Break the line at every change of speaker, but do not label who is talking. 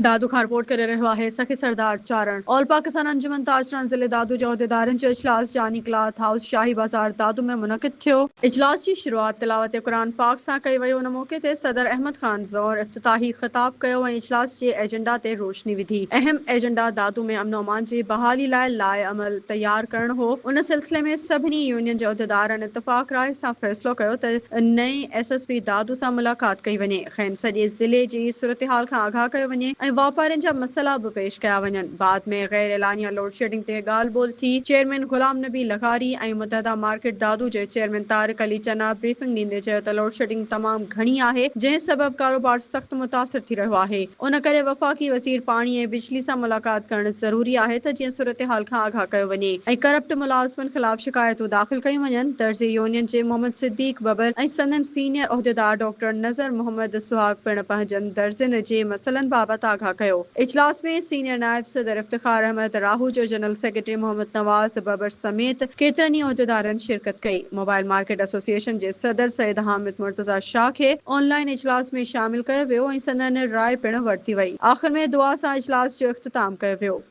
दादू खां रिपोर्ट करे रहियो आहे सखी सरदार चारण। ऑल पाकिस्तान अंजुमन ताजरान ज़िले दादू जे उहिदेदारनि जो इजलास जानी क्लॉथ हाउस शाही बाज़ार दादू में मुनक़िद थियो। इजलास की शुरुआत तिलावत क़ुरान पाक सां कई वई। उन मौके ते सदर अहमद ख़ान ज़ोहर इफ़्तिताही ख़िताब कयो ऐं इजलास जे एजेंडा ते रोशनी विधी। अहम एजेंडा दादू में अमन अमान जी बहाली लाइ अमल तैयार करणु हो। उन सिलसिले में सभिनी यूनियन जे उहिदेदारनि इत्तफ़ाक़ राय सां फ़ैसिलो कयो त नए SSP दादू सां मुलाक़ात कई वञे। खैन सॼे ज़िले जी सूरतहाल खां आगाह कयो वञे ऐं वापारियुनि जा मसइला बि पेश कया वञनि। बाद में गैर एलानिया लोड शेडिंग ते ॻाल्हि ॿोल्हि थी। चेयरमैन गुलाम नबी लखारी ऐं मुतहदा मार्केट दादू जे चेयरमैन तारिक अली चना ब्रीफिंग ॾींदे चयो त लोड शेडिंग तमामु घणी आहे जंहिं सबबि कारोबार सख़्तु मुतासिर थी रहियो आहे। उन करे वफ़ाक़ी वज़ीर पाणी ऐं बिजली सां मुलाक़ात करणु ज़रूरी आहे त जीअं सूरतहाल खां आगाह कयो वञे ऐं करप्ट मुलाज़िमनि ख़िलाफ़ शिकायतूं दाख़िल कयूं वञनि। दर्जी यूनियन जे मोहम्मद सिद्दीक बबर ऐं संदन सीनियर उहिदेदार डॉक्टर नज़र मोहम्मद सुहाग पिणु पंहिंजनि दर्जन जे मसइलनि बाबति आगाह कयो। इजलास में सीनियर नायब सदर इफ्तिखार अहमद राहू जो जनरल सेक्रेटरी मोहम्मद नवाज बबर समेत केतिरनि ई उहिदेदारनि शिरकत कई। मोबाइल मार्केट एसोसिएशन जे सदर सैयद हामिद मुर्तज़ा शाह खे ऑनलाइन इजलास में शामिल कयो वियो ऐं संदन राय पिणु वरिती वई। आख़िर में दुआ सां इजलास जो इख़्तिताम कयो वियो।